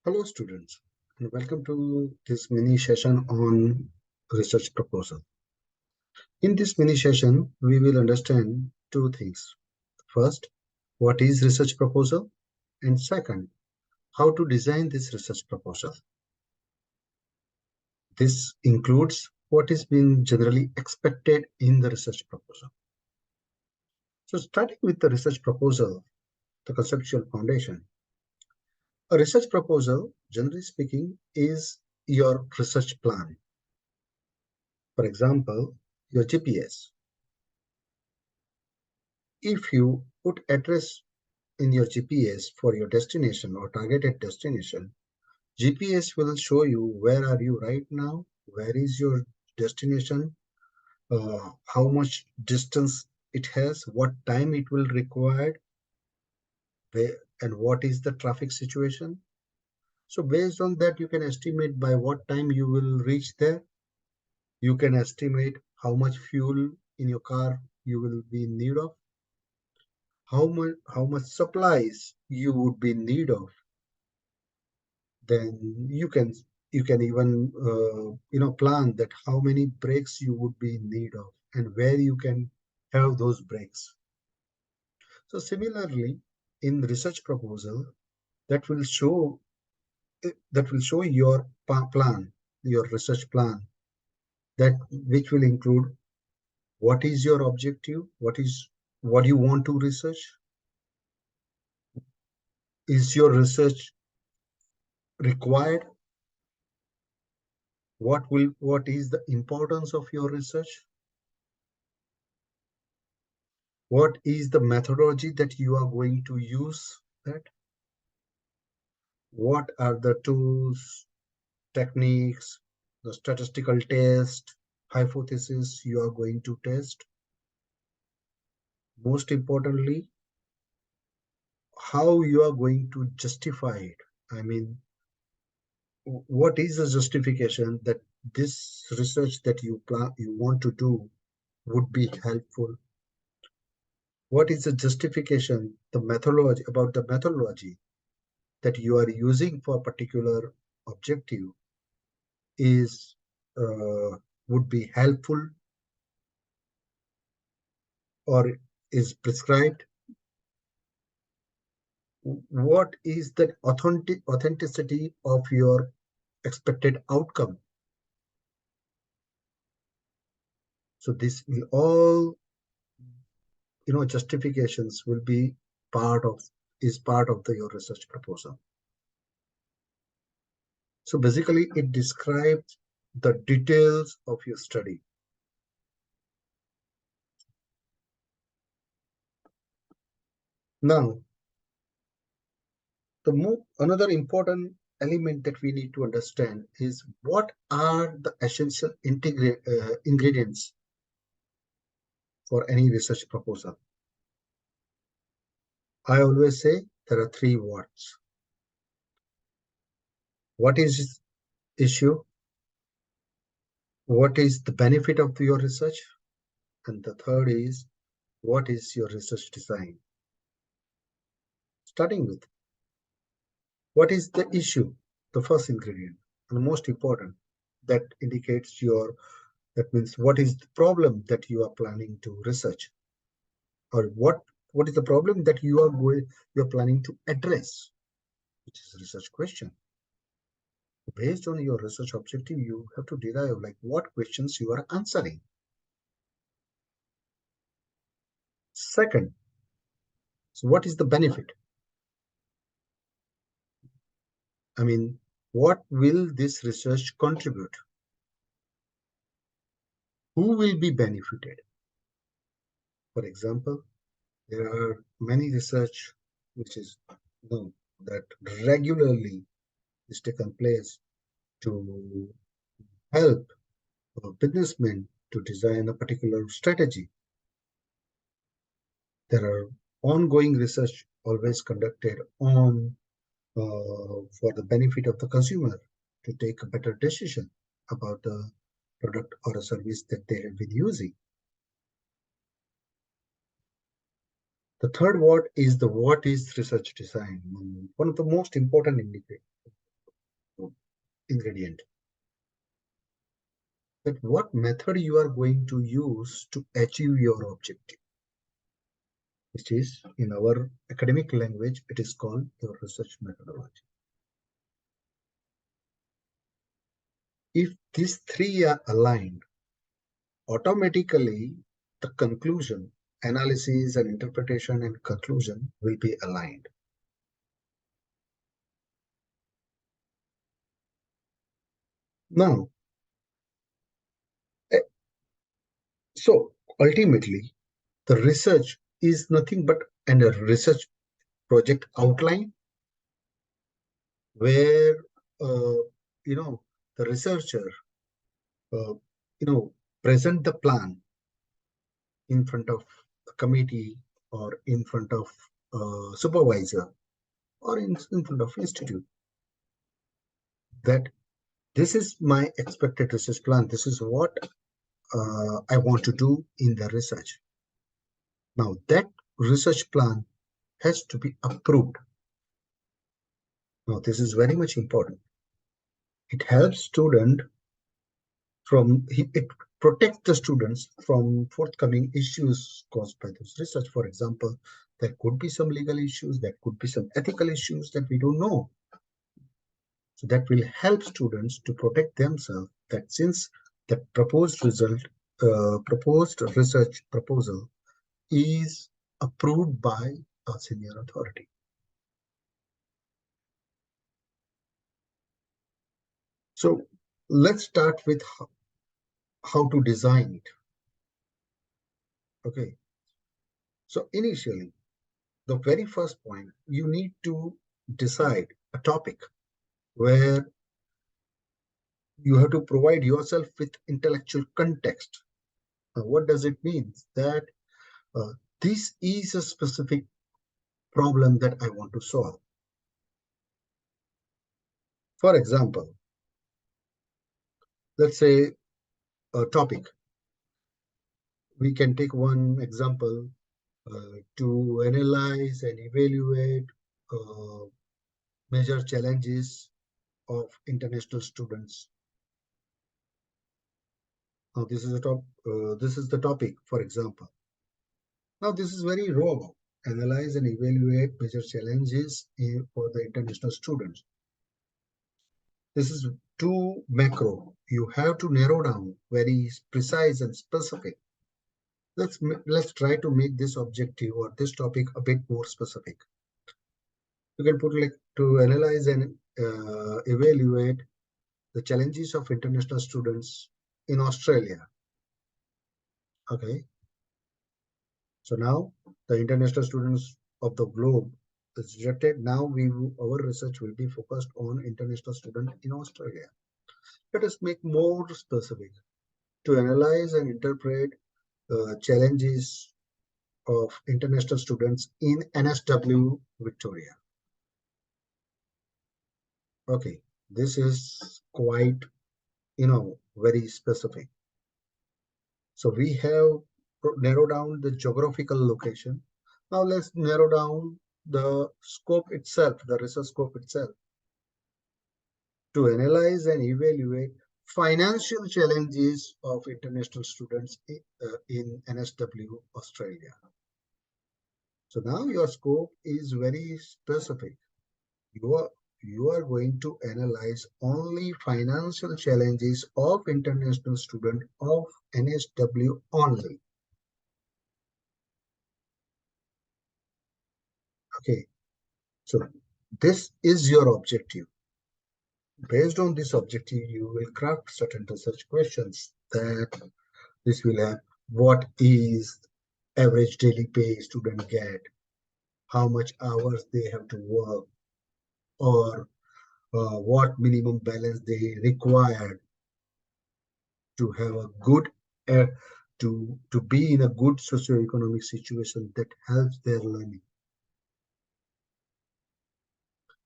Hello students, and welcome to this mini session on research proposal. In this mini session, we will understand two things. First, what is research proposal? And second, how to design this research proposal. This includes what is being generally expected in the research proposal. So starting with the research proposal, the conceptual foundation. A research proposal, generally speaking, is your research plan. For example, your GPS. If you put address in your GPS for your destination or targeted destination, GPS will show you where are you right now, where is your destination, how much distance it has, what time it will require, and what is the traffic situation. So based on that, you can estimate by what time you will reach there. You can estimate how much fuel in your car you will be in need of, how much supplies you would be in need of. Then you can even plan that how many breaks you would be in need of and where you can have those breaks. So similarly, in research proposal, that will show your plan, your research plan, that which will include what is your objective, what you want to research, is your research required, what is the importance of your research, what is the methodology that you are going to use, that what are the tools, techniques, the statistical test, hypothesis you are going to test. Most importantly, how you are going to justify it. I mean, what is the justification that this research that you want to do would be helpful? What is the justification, the methodology, about the methodology that you are using for a particular objective is would be helpful or is prescribed? What is the authenticity of your expected outcome? So this will all, justifications will be part of your research proposal. So basically it describes the details of your study. Now, another important element that we need to understand is what are the essential ingredients for any research proposal. I always say there are three words. What is issue? What is the benefit of your research? And the third is, what is your research design? Starting with, what is the issue? The first ingredient, and the most important, that indicates that means what is the problem that you are planning to research, or what is the problem that you're planning to address, which is a research question. Based on your research objective, you have to derive like what questions you are answering. Second, so what is the benefit? I mean, what will this research contribute? Who will be benefited? For example, there are many research which is known that regularly is taken place to help businessmen to design a particular strategy. There are ongoing research always conducted on for the benefit of the consumer to take a better decision about the product or a service that they have been using. The third word is the what is research design. One of the most important indicators. ingredient. That what method you are going to use to achieve your objective, which is in our academic language, it is called your research methodology. If these three are aligned, automatically the conclusion, analysis and interpretation and conclusion will be aligned. Now, eh, so ultimately, the research is nothing but a research project outline where uh, you know the researcher uh, present the plan in front of a committee or in front of a supervisor or in front of institute that this is my expected research plan. This is what I want to do in the research. Now that research plan has to be approved. Now this is very much important. It helps student it protects the students from forthcoming issues caused by this research. For example, there could be some legal issues, there could be some ethical issues that we don't know. So that will help students to protect themselves that since the proposed research proposal is approved by a senior authority. So let's start with how to design it. Okay. So initially, the very first point, you need to decide a topic where you have to provide yourself with intellectual context. What does it mean? That uh, this is a specific problem that I want to solve. For example, let's say a topic. We can take one example to analyze and evaluate major challenges of international students. Now, this is the topic, for example. Now, this is very raw. Analyze and evaluate major challenges for the international students. This is too macro. You have to narrow down very precise and specific. Let's try to make this objective or this topic a bit more specific. You can put like to analyze and evaluate the challenges of international students in Australia. Okay. So now the international students of the globe is rejected. Now our research will be focused on international students in Australia. Let us make more specific to analyze and interpret challenges of international students in NSW Victoria. Okay, this is quite, very specific. So we have narrowed down the geographical location. Now let's narrow down the scope itself, the research scope itself, to analyze and evaluate financial challenges of international students in NSW Australia. So now your scope is very specific. You are going to analyze only financial challenges of international student of NSW only. Okay, so this is your objective. Based on this objective, you will craft certain research questions that this will have what is average daily pay student get, how much hours they have to work, or what minimum balance they require to have a good uh, to be in a good socioeconomic situation that helps their learning.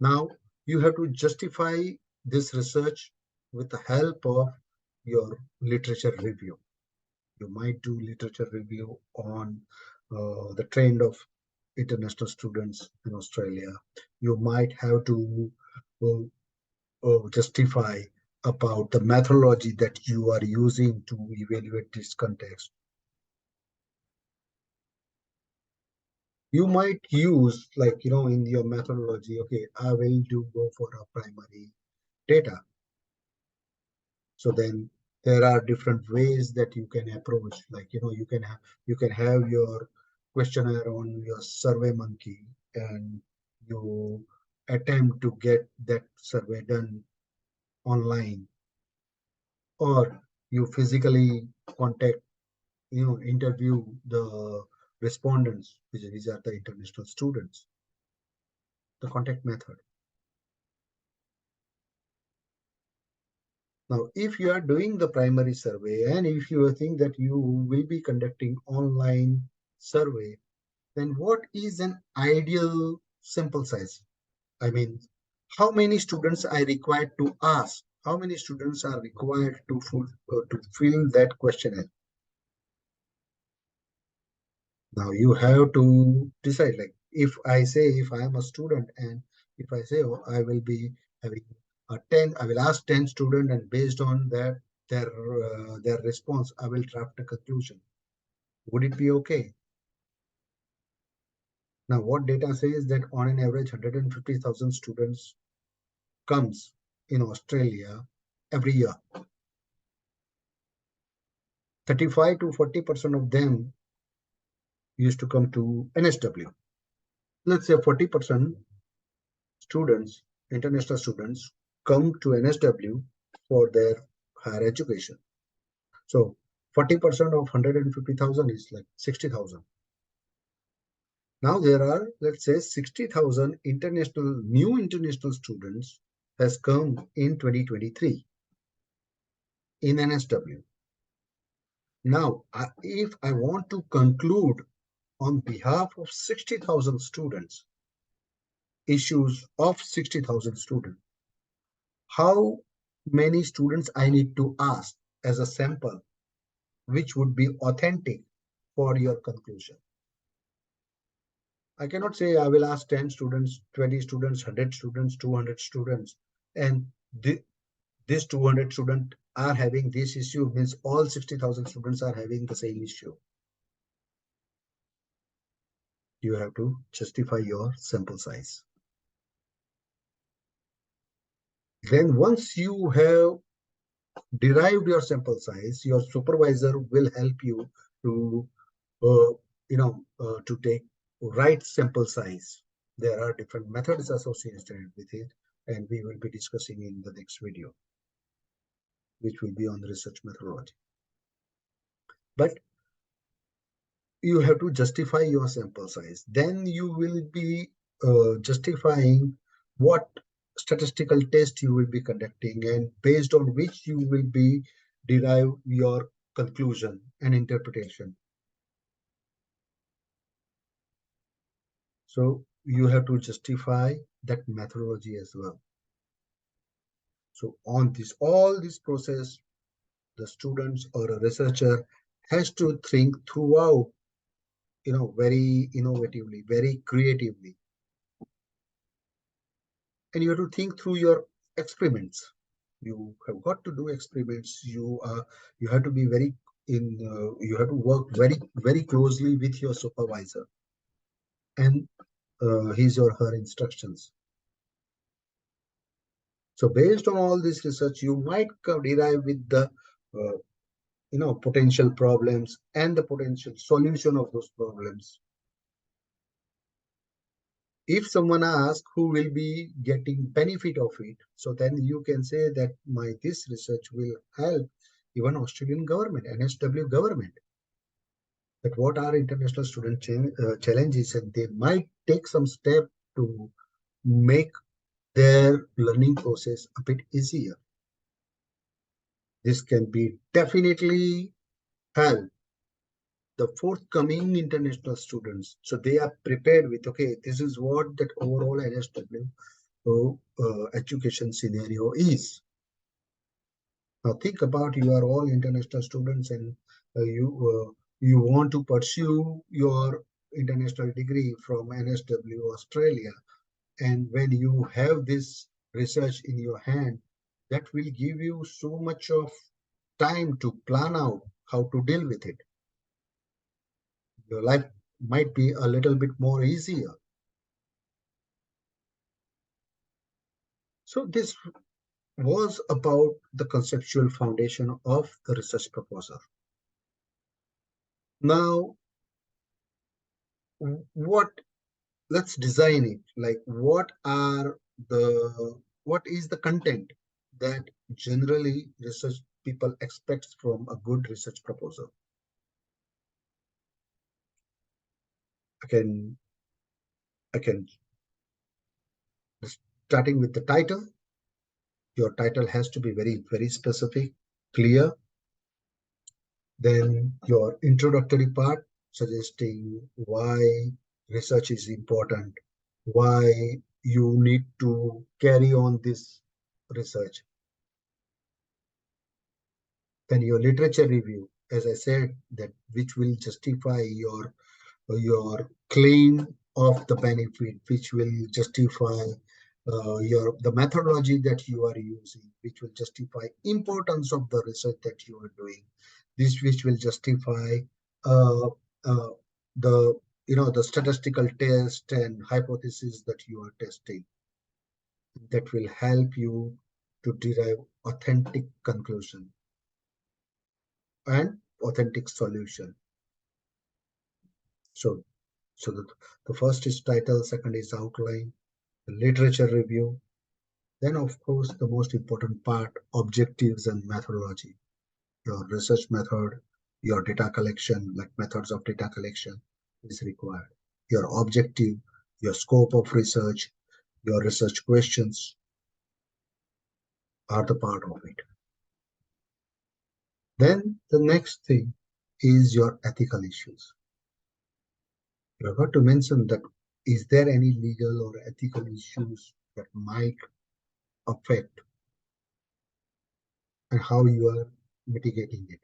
Now you have to justify this research with the help of your literature review. You might do literature review on the trend of international students in Australia. You might have to uh, justify about the methodology that you are using to evaluate this context. You might use, like, in your methodology, okay, I will go for a primary data. So then there are different ways that you can approach, like, you can have your questionnaire on your survey monkey, and you attempt to get that survey done online, or you physically contact, interview the respondents, which these are the international students, the contact method. Now, if you are doing the primary survey and if you think that you will be conducting online survey, then what is an ideal sample size? I mean, how many students are required to ask? How many students are required to fill that questionnaire? Now you have to decide, like, if I say, if I am a student, and if I say, oh, I will be having a 10, I will ask 10 students, and based on that, their response, I will draft a conclusion. Would it be okay? Now, what data says that on an average, 150,000 students comes in Australia every year. 35 to 40% of them used to come to NSW. Let's say 40% students, international students, come to NSW for their higher education. So 40% of 150,000 is like 60,000. Now there are, let's say, 60,000 new international students has come in 2023 in NSW. Now, if I want to conclude on behalf of 60,000 students, issues of 60,000 students, how many students I need to ask as a sample, which would be authentic for your conclusion? I cannot say I will ask 10 students, 20 students, 100 students, 200 students, and these 200 students are having this issue, means all 60,000 students are having the same issue. You have to justify your sample size. Then once you have derived your sample size, your supervisor will help you to, to take right sample size. There are different methods associated with it, and we will be discussing in the next video, which will be on research methodology. But you have to justify your sample size. Then you will be justifying what statistical test you will be conducting, and based on which you will be derive your conclusion and interpretation. So you have to justify that methodology as well. So on all this process, the students or a researcher has to think throughout, very innovatively, very creatively. And you have to think through your experiments. You have got to do experiments. You have to be you have to work very, very closely with your supervisor and his or her instructions. So based on all this research, you might derive with the potential problems and the potential solution of those problems. If someone asks who will be getting benefit of it, so then you can say that this research will help even Australian government, NSW government. That what are international student challenges, and they might take some step to make their learning process a bit easier. This can be definitely help the forthcoming international students. So they are prepared with, okay, this is what that overall NSW education scenario is. Now think about, you are all international students, and you want to pursue your international degree from NSW Australia. And when you have this research in your hand, that will give you so much of time to plan out how to deal with it. Your life might be a little bit more easier. So this was about the conceptual foundation of the research proposal. Now, what let's design it. Like, what is the content that generally research people expect from a good research proposal? I can I can starting with the title. Your title has to be very specific, clear. Then your introductory part, suggesting why research is important, why you need to carry on this research. Then your literature review, as I said, that which will justify your claim of the benefit, which will justify the methodology that you are using, which will justify importance of the research that you are doing. This which will justify uh, uh, the the statistical test and hypothesis that you are testing, that will help you to derive authentic conclusion and authentic solution. So, the first is title, second is outline, the literature review, then of course the most important part, objectives and methodology. Your research method, your data collection, like methods of data collection is required. Your objective, your scope of research, your research questions are the part of it. Then the next thing is your ethical issues. You have got to mention that is there any legal or ethical issues that might affect and how you are mitigating it.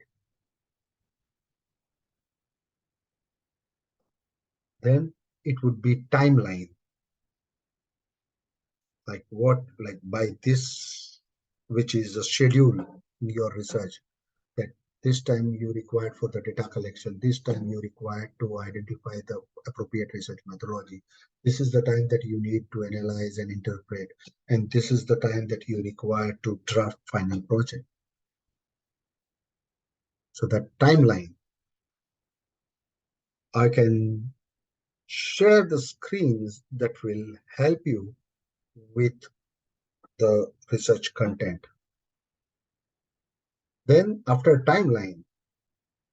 Then it would be timeline, like by this, which is a schedule in your research, that this time you required for the data collection, this time you required to identify the appropriate research methodology, this is the time that you need to analyze and interpret, and this is the time that you require to draft final project. So that timeline, I can share the screens that will help you with the research content. Then after timeline,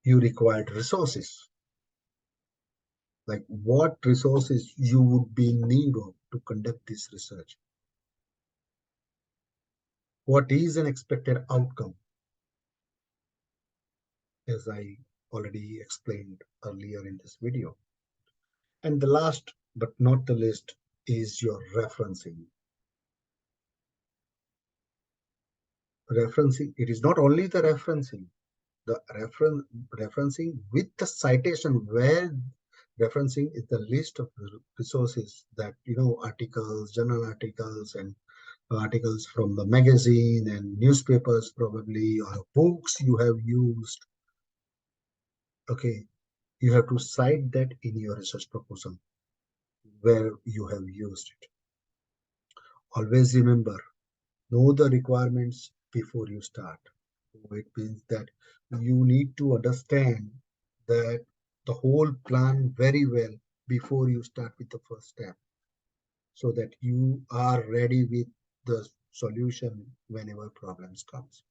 you required resources, like what resources you would be in need of to conduct this research. What is an expected outcome, as I already explained earlier in this video. And the last but not the least is your referencing. Referencing, it is not only the referencing, the referencing with the citation, where referencing is the list of resources that articles, journal articles, and articles from the magazine and newspapers probably, or books you have used. Okay, you have to cite that in your research proposal where you have used it. Always remember, know the requirements before you start. It means that you need to understand that the whole plan very well before you start with the first step, so that you are ready with the solution whenever problems comes.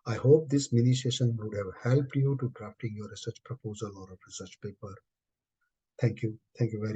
I hope this mini session would have helped you to drafting your research proposal or a research paper. Thank you. Thank you very much.